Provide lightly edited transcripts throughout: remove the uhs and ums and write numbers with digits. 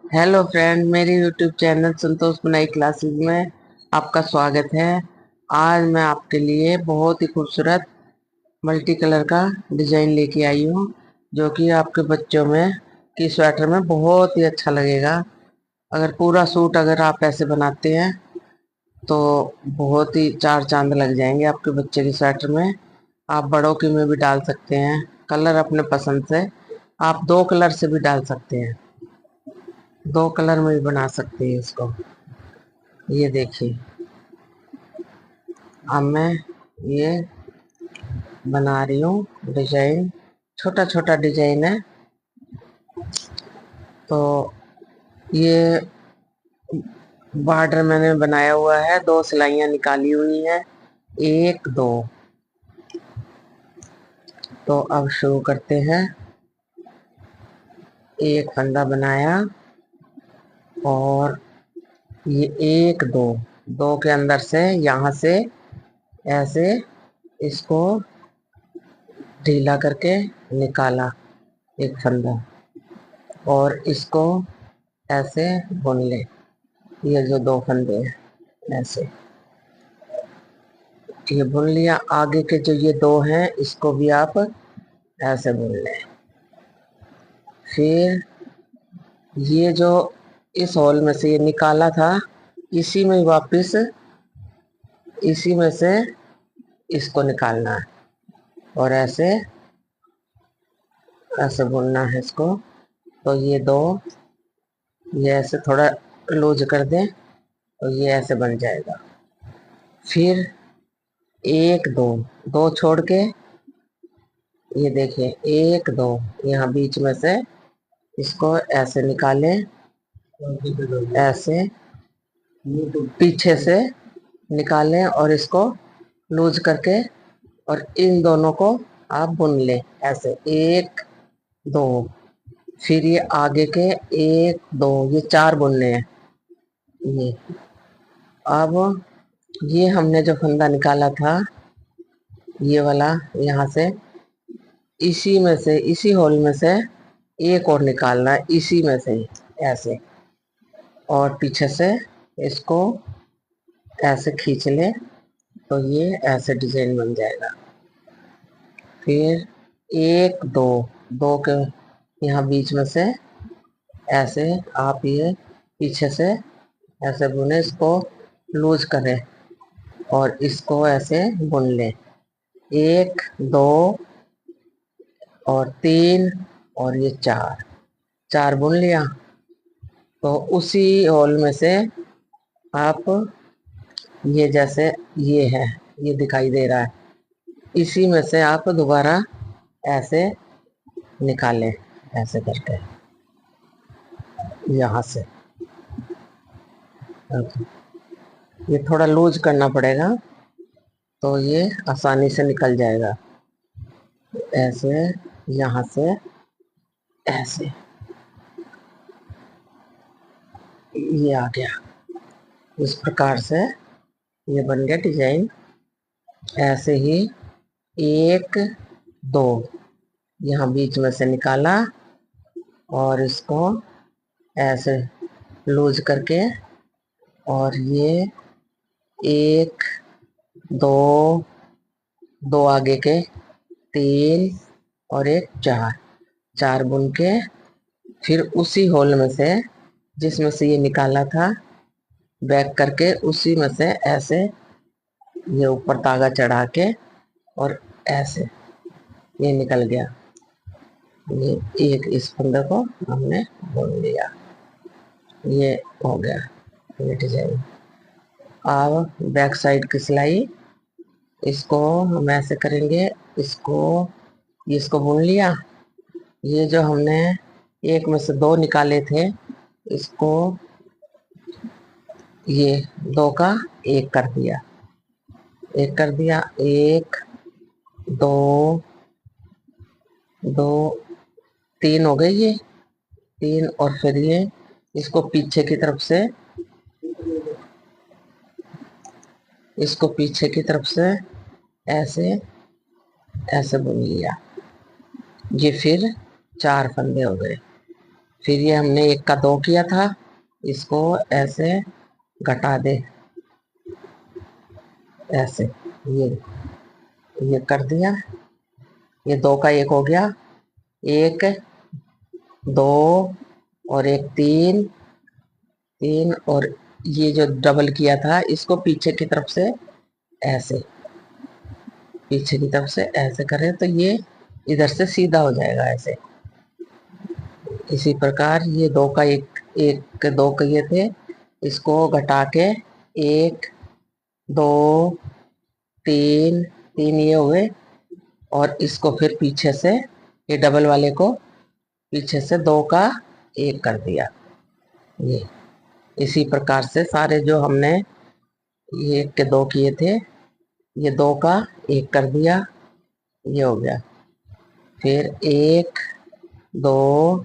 Hello friend, मेरे YouTube channel संतोष बनाई classes में आपका स्वागत है। आज मैं आपके लिए बहुत ही खूबसूरत मल्टी कलर का डिजाइन लेके आई हूँ, जो कि आपके बच्चों में की स्वेटर में बहुत ही अच्छा लगेगा। अगर पूरा सूट अगर आप ऐसे बनाते हैं तो बहुत ही चार चांद लग जाएंगे आपके बच्चे की स्वेटर में। आप बड़ों की में भी डाल सकते हैं, कलर अपने पसंद से। आप दो कलर से भी डाल सकते हैं, दो कलर में भी बना सकते हैं इसको। ये देखिए, अब मैं ये बना रही हूँ डिजाइन। छोटा छोटा डिजाइन है। तो ये बॉर्डर मैंने बनाया हुआ है, दो सिलाइयाँ निकाली हुई हैं, एक दो। तो अब शुरू करते हैं। एक फंदा बनाया और ये एक दो, दो के अंदर से यहाँ से ऐसे इसको ढीला करके निकाला एक फंदा, और इसको ऐसे बुन ले। ये जो दो फंदे हैं ऐसे ये बुन लिया। आगे के जो ये दो हैं इसको भी आप ऐसे बुन लें। फिर ये जो इस होल में से ये निकाला था, इसी में वापस इसी में से इसको निकालना है और ऐसे ऐसे बुनना है इसको। तो ये दो, ये ऐसे थोड़ा लूज कर दें तो ये ऐसे बन जाएगा। फिर एक दो, दो छोड़ के ये देखिए एक दो, यहाँ बीच में से इसको ऐसे निकालें, ऐसे पीछे से निकालें और इसको लूज करके, और इन दोनों को आप बुन लें ऐसे एक दो। फिर ये आगे के एक दो, ये चार बुनने हैं। ये अब ये हमने जो फंदा निकाला था ये वाला, यहाँ से इसी में से इसी होल में से एक और निकालना है, इसी में से ही ऐसे, और पीछे से इसको ऐसे खींच ले तो ये ऐसे डिजाइन बन जाएगा। फिर एक दो, दो के यहाँ बीच में से ऐसे आप ये पीछे से ऐसे बुने, इसको लूज करें और इसको ऐसे बुन लें। एक दो और तीन और ये चार, चार बुन लिया। तो उसी होल में से आप ये जैसे ये है, ये दिखाई दे रहा है, इसी में से आप दोबारा ऐसे निकालें, ऐसे करके यहाँ से। ये थोड़ा लूज करना पड़ेगा तो ये आसानी से निकल जाएगा। ऐसे यहाँ से ऐसे ये आ गया। इस प्रकार से ये बन गया डिजाइन। ऐसे ही एक दो, यहाँ बीच में से निकाला और इसको ऐसे लूज करके, और ये एक दो, दो आगे के तीन और एक चार, चार बुन के फिर उसी होल में से जिसमें से ये निकाला था बैक करके, उसी में से ऐसे ये ऊपर धागा चढ़ा के और ऐसे ये निकल गया। ये एक इस फंदे को हमने बुन लिया, ये हो गया ये डिजाइन। अब बैक साइड की सिलाई, इसको हम ऐसे करेंगे, इसको इसको बुन लिया। ये जो हमने एक में से दो निकाले थे, इसको ये दो का एक कर दिया, एक कर दिया, एक दो, दो तीन हो गए ये तीन। और फिर ये इसको पीछे की तरफ से, इसको पीछे की तरफ से ऐसे ऐसे बुन लिया। ये फिर चार फंदे हो गए। फिर ये हमने 1 का 2 किया था, इसको ऐसे घटा दे, ऐसे ये कर दिया। ये 2 का 1 हो गया, 1 2 और 1 3 3, और ये जो डबल किया था इसको पीछे की तरफ से ऐसे, पीछे की तरफ से ऐसे करें तो ये इधर से सीधा हो जाएगा ऐसे। इसी प्रकार ये 2 का 1 1 2 किए थे, इसको घटा के 1 2 3 3 ये हुए, और इसको फिर पीछे से ये डबल वाले को पीछे से 2 का 1 कर दिया। ये इसी प्रकार से सारे जो हमने ये 1 के 2 किए थे, ये 2 का 1 कर दिया, ये हो गया। फिर 1 2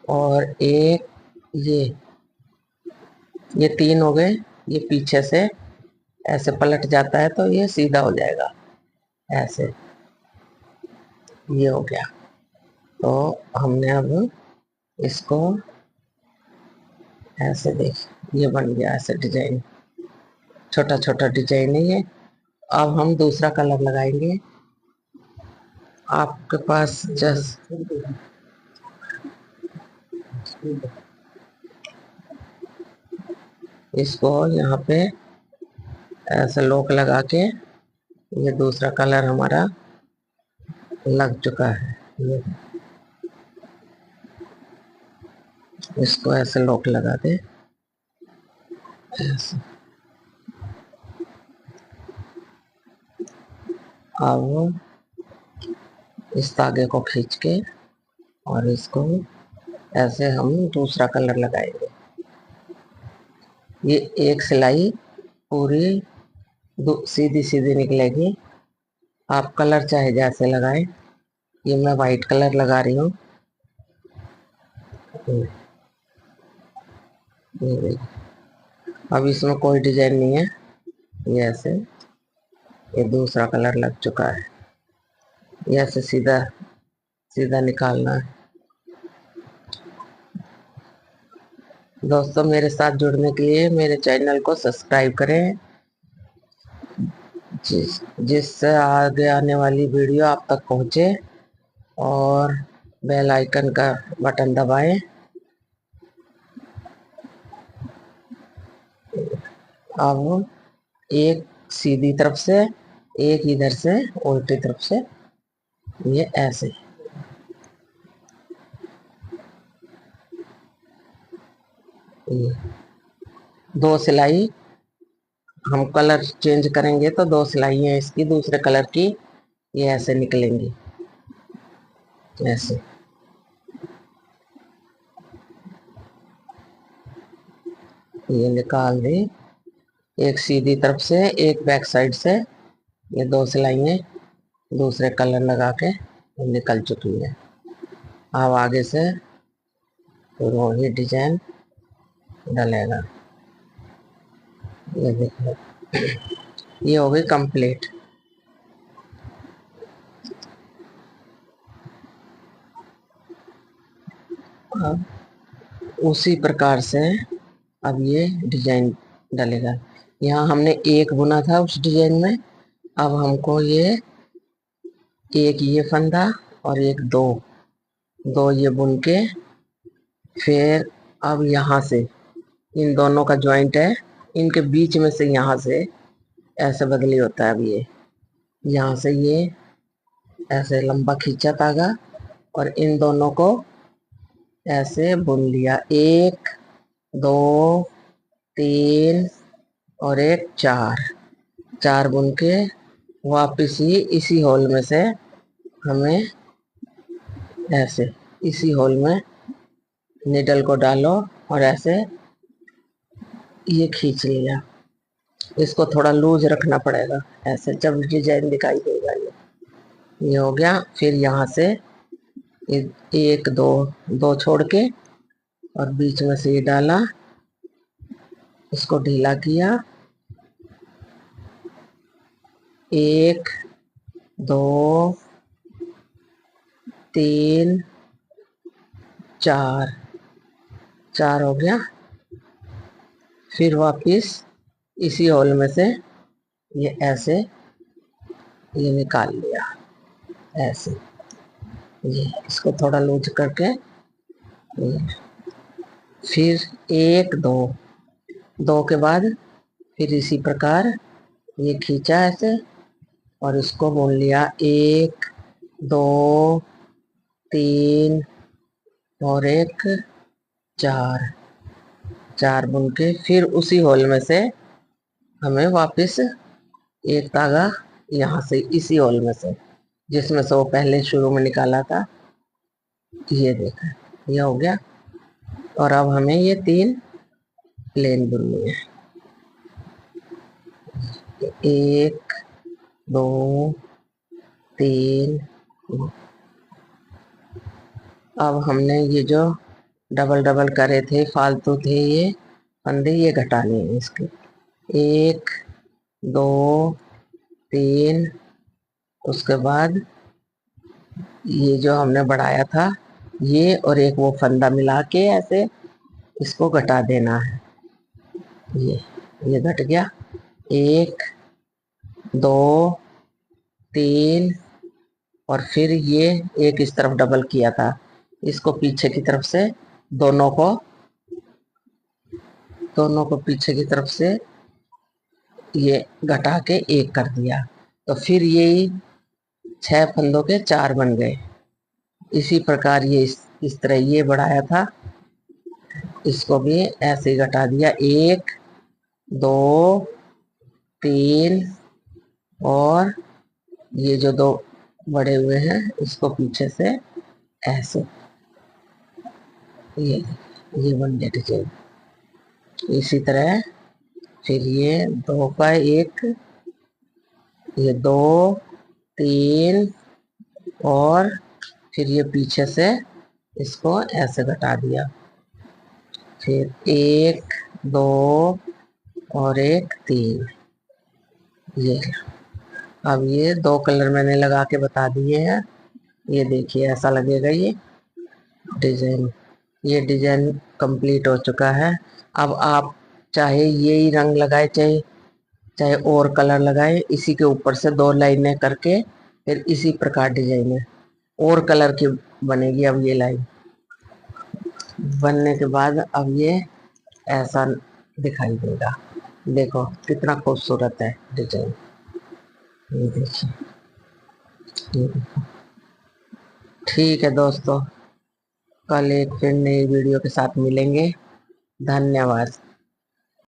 और 1, ये 3 हो गए, ये पीछे से ऐसे पलट जाता है तो ये सीधा हो जाएगा ऐसे, ये हो गया। तो हमने अब इसको ऐसे देख, ये बन गया ऐसे डिजाइन, छोटा छोटा डिजाइन है ये। अब हम दूसरा कलर लगाएंगे। आपके पास जस्ट इसको यहाँ पे ऐसे लॉक लगा के, ये दूसरा कलर हमारा लग चुका है, ये इसको ऐसे लॉक लगा दे ऐसे। अब इस धागे को खींच के और इसको ऐसे हम दूसरा कलर लगाएंगे। ये एक सिलाई पूरी सीधी सीधी निकलेगी। आप कलर चाहे जैसे लगाएं। ये मैं वाइट कलर लगा रही हूँ। ये देखिए, अब इसमें कोई डिजाइन नहीं है, ये ऐसे, ये दूसरा कलर लग चुका है। ये ऐसे सीधा सीधा निकालना है। दोस्तों, मेरे साथ जुड़ने के लिए मेरे चैनल को सब्सक्राइब करें, जिससे आगे आने वाली वीडियो आप तक पहुंचे, और बेल आइकन का बटन दबाएं। अब एक सीधी तरफ से, एक इधर से उल्टी तरफ से, ये ऐसे, ये 2 सिलाई हम कलर चेंज करेंगे तो 2 सिलाई है इसकी दूसरे कलर की, ये ऐसे निकलेंगी ऐसे। ये निकाल दे, एक सीधी तरफ से एक बैक साइड से, ये 2 सिलाइयाँ दूसरे कलर लगा के निकल चुकी है। अब आगे से वो ही डिजाइन डलेगा। ये देखो, ये हो गई कंप्लीट। अब उसी प्रकार से अब ये डिजाइन डलेगा। यहाँ हमने एक बुना था उस डिजाइन में, अब हमको ये एक ये फंदा और एक दो दो ये बुन के, फिर अब यहाँ से इन दोनों का जॉइंट है, इनके बीच में से यहाँ से ऐसे बदली होता है। अब ये यहाँ से ये ऐसे लंबा खींचा धागा और इन दोनों को ऐसे बुन लिया, 1 2 3 और एक 4 बुन के वापिस ही इसी होल में से हमें ऐसे इसी होल में निडल को डालो और ऐसे ये खींच लिया। इसको थोड़ा लूज रखना पड़ेगा ऐसे, जब डिजाइन दिखाई देगा। ये हो गया। फिर यहाँ से एक दो दो छोड़ के और बीच में से ये डाला, इसको ढीला किया, 1 2 3 4, 4 हो गया। फिर वापिस इसी होल में से ये ऐसे ये निकाल लिया, ऐसे ये इसको थोड़ा लूज करके ये। फिर 1 2, 2 के बाद फिर इसी प्रकार ये खींचा ऐसे और इसको बुन लिया 1 2 3 और 1 4, 4 बुन के फिर उसी होल में से हमें वापस एक धागा यहाँ से इसी होल में से जिसमें से वो पहले शुरू में निकाला था, ये देखा, ये हो गया। और अब हमें ये 3 प्लेन बुननी है, 1 2 3। अब हमने ये जो डबल डबल करे थे फालतू थे ये फंदे, ये घटाने हैं इसके। 1 2 3, उसके बाद ये जो हमने बढ़ाया था ये और एक वो फंदा मिला के ऐसे इसको घटा देना है। ये घट गया, 1 2 3 और फिर ये एक इस तरफ डबल किया था, इसको पीछे की तरफ से दोनों को पीछे की तरफ से ये घटा के एक कर दिया। तो फिर ये 6 फंदों के 4 बन गए। इसी प्रकार ये इस तरह ये बढ़ाया था, इसको भी ऐसे ही घटा दिया, 1 2 3 और ये जो 2 बड़े हुए हैं इसको पीछे से ऐसे ये बन गया डिजाइन। इसी तरह फिर ये 2 का 1, ये 2 3 और फिर ये पीछे से इसको ऐसे घटा दिया, फिर 1 2 और 1 3। ये अब ये 2 कलर मैंने लगा के बता दिए हैं। ये देखिए ऐसा लगेगा ये डिजाइन। ये डिजाइन कंप्लीट हो चुका है। अब आप चाहे ये ही रंग लगाए चाहे और कलर लगाए, इसी के ऊपर से 2 लाइनें करके फिर इसी प्रकार डिजाइन और कलर की बनेगी। अब ये लाइन बनने के बाद अब ये ऐसा दिखाई देगा। देखो कितना खूबसूरत है डिजाइन, ये देखिए, ये देखो। ठीक है दोस्तों, कल एक फिर नई वीडियो के साथ मिलेंगे। धन्यवाद।